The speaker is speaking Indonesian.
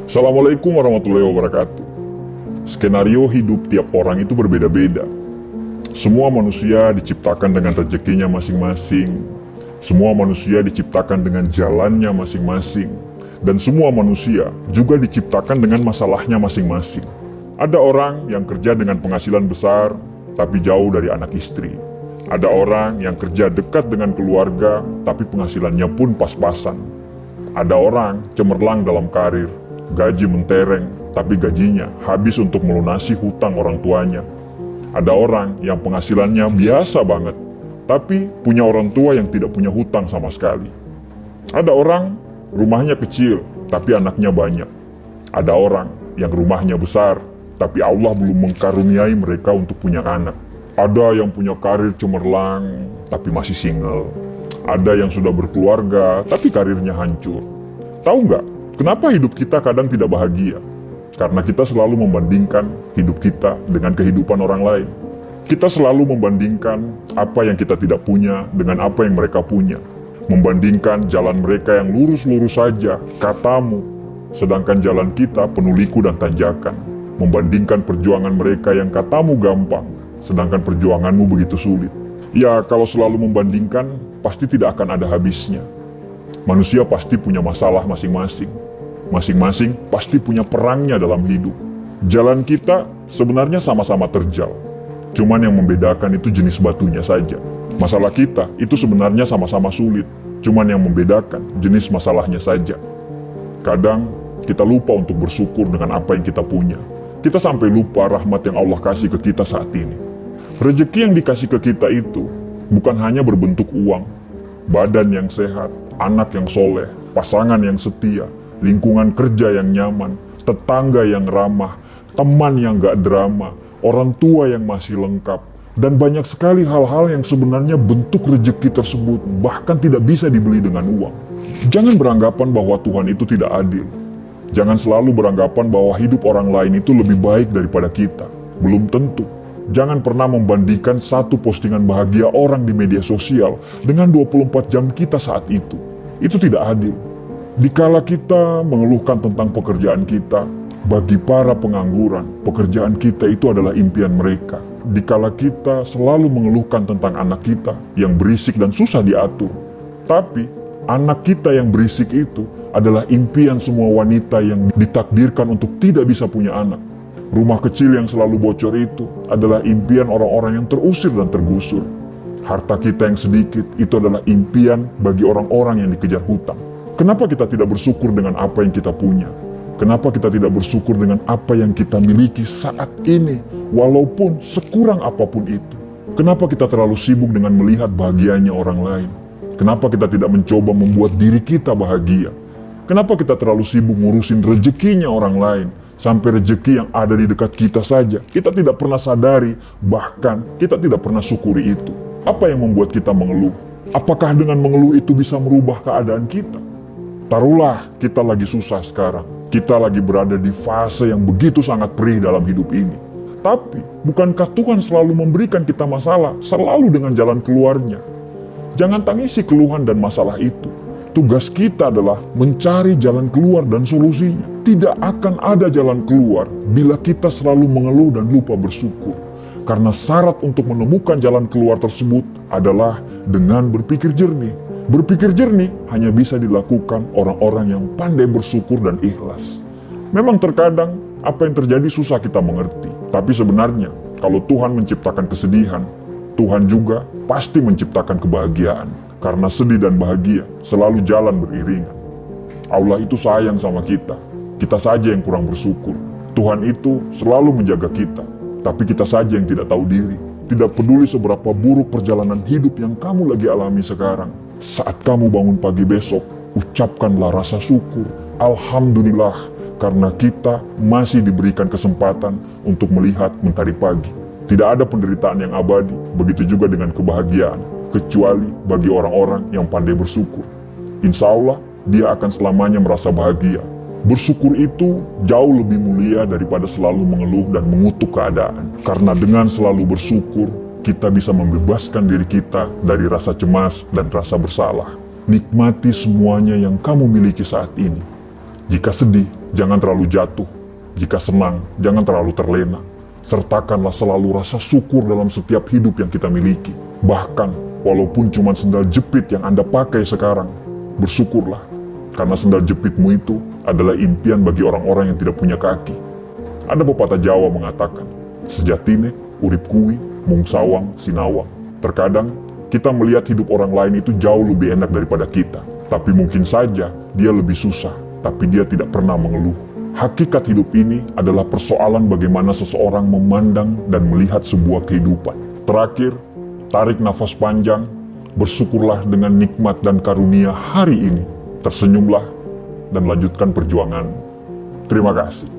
Assalamualaikum warahmatullahi wabarakatuh. Skenario hidup tiap orang itu berbeda-beda. Semua manusia diciptakan dengan rezekinya masing-masing. Semua manusia diciptakan dengan jalannya masing-masing. Dan semua manusia juga diciptakan dengan masalahnya masing-masing. Ada orang yang kerja dengan penghasilan besar, tapi jauh dari anak istri. Ada orang yang kerja dekat dengan keluarga, tapi penghasilannya pun pas-pasan. Ada orang cemerlang dalam karir, gaji mentereng, tapi gajinya habis untuk melunasi hutang orang tuanya. Ada orang yang penghasilannya biasa banget, tapi punya orang tua yang tidak punya hutang sama sekali. Ada orang rumahnya kecil, tapi anaknya banyak. Ada orang yang rumahnya besar, tapi Allah belum mengkaruniai mereka untuk punya anak. Ada yang punya karir cemerlang, tapi masih single. Ada yang sudah berkeluarga, tapi karirnya hancur. Tahu nggak? Kenapa hidup kita kadang tidak bahagia? Karena kita selalu membandingkan hidup kita dengan kehidupan orang lain. Kita selalu membandingkan apa yang kita tidak punya dengan apa yang mereka punya. Membandingkan jalan mereka yang lurus-lurus saja, katamu, sedangkan jalan kita penuh liku dan tanjakan. Membandingkan perjuangan mereka yang katamu gampang, sedangkan perjuanganmu begitu sulit. Ya, kalau selalu membandingkan, pasti tidak akan ada habisnya. Manusia pasti punya masalah masing-masing. Masing-masing pasti punya perangnya dalam hidup. Jalan kita sebenarnya sama-sama terjal. Cuman yang membedakan itu jenis batunya saja. Masalah kita itu sebenarnya sama-sama sulit. Cuman yang membedakan jenis masalahnya saja. Kadang kita lupa untuk bersyukur dengan apa yang kita punya. Kita sampai lupa rahmat yang Allah kasih ke kita saat ini. Rezeki yang dikasih ke kita itu bukan hanya berbentuk uang, badan yang sehat, anak yang soleh, pasangan yang setia, lingkungan kerja yang nyaman, tetangga yang ramah, teman yang gak drama, orang tua yang masih lengkap, dan banyak sekali hal-hal yang sebenarnya bentuk rezeki tersebut bahkan tidak bisa dibeli dengan uang. Jangan beranggapan bahwa Tuhan itu tidak adil. Jangan selalu beranggapan bahwa hidup orang lain itu lebih baik daripada kita. Belum tentu. Jangan pernah membandingkan satu postingan bahagia orang di media sosial dengan 24 jam kita saat itu. Itu tidak adil. Dikala kita mengeluhkan tentang pekerjaan kita, bagi para pengangguran, pekerjaan kita itu adalah impian mereka. Dikala kita selalu mengeluhkan tentang anak kita yang berisik dan susah diatur, tapi anak kita yang berisik itu adalah impian semua wanita yang ditakdirkan untuk tidak bisa punya anak. Rumah kecil yang selalu bocor itu adalah impian orang-orang yang terusir dan tergusur. Harta kita yang sedikit itu adalah impian bagi orang-orang yang dikejar hutang. Kenapa kita tidak bersyukur dengan apa yang kita punya? Kenapa kita tidak bersyukur dengan apa yang kita miliki saat ini, walaupun sekurang apapun itu? Kenapa kita terlalu sibuk dengan melihat bahagianya orang lain? Kenapa kita tidak mencoba membuat diri kita bahagia? Kenapa kita terlalu sibuk ngurusin rezekinya orang lain? Sampai rezeki yang ada di dekat kita saja, kita tidak pernah sadari, bahkan kita tidak pernah syukuri itu. Apa yang membuat kita mengeluh? Apakah dengan mengeluh itu bisa merubah keadaan kita? Taruhlah kita lagi susah sekarang. Kita lagi berada di fase yang begitu sangat perih dalam hidup ini. Tapi, bukankah Tuhan selalu memberikan kita masalah, selalu dengan jalan keluarnya? Jangan tangisi keluhan dan masalah itu. Tugas kita adalah mencari jalan keluar dan solusinya. Tidak akan ada jalan keluar bila kita selalu mengeluh dan lupa bersyukur. Karena syarat untuk menemukan jalan keluar tersebut adalah dengan berpikir jernih. Berpikir jernih hanya bisa dilakukan orang-orang yang pandai bersyukur dan ikhlas. Memang terkadang apa yang terjadi susah kita mengerti. Tapi sebenarnya kalau Tuhan menciptakan kesedihan, Tuhan juga pasti menciptakan kebahagiaan. Karena sedih dan bahagia selalu jalan beriringan. Allah itu sayang sama kita. Kita saja yang kurang bersyukur. Tuhan itu selalu menjaga kita. Tapi kita saja yang tidak tahu diri. Tidak peduli seberapa buruk perjalanan hidup yang kamu lagi alami sekarang. Saat kamu bangun pagi besok, ucapkanlah rasa syukur. Alhamdulillah, karena kita masih diberikan kesempatan untuk melihat mentari pagi. Tidak ada penderitaan yang abadi, begitu juga dengan kebahagiaan. kecuali bagi orang-orang yang pandai bersyukur. Insya Allah, dia akan selamanya merasa bahagia. Bersyukur itu jauh lebih mulia daripada selalu mengeluh dan mengutuk keadaan. Karena dengan selalu bersyukur, kita bisa membebaskan diri kita dari rasa cemas dan rasa bersalah. Nikmati semuanya yang kamu miliki saat ini. Jika sedih, jangan terlalu jatuh. Jika senang, jangan terlalu terlena. Sertakanlah selalu rasa syukur dalam setiap hidup yang kita miliki. Bahkan, walaupun cuma sendal jepit yang Anda pakai sekarang, bersyukurlah. Karena sendal jepitmu itu adalah impian bagi orang-orang yang tidak punya kaki. Ada pepatah Jawa mengatakan, sejatine, urip kuwi, mung sawang, sinawang. Terkadang, kita melihat hidup orang lain itu jauh lebih enak daripada kita. Tapi mungkin saja dia lebih susah, tapi dia tidak pernah mengeluh. Hakikat hidup ini adalah persoalan bagaimana seseorang memandang dan melihat sebuah kehidupan. Terakhir, tarik nafas panjang, bersyukurlah dengan nikmat dan karunia hari ini. Tersenyumlah dan lanjutkan perjuangan. Terima kasih.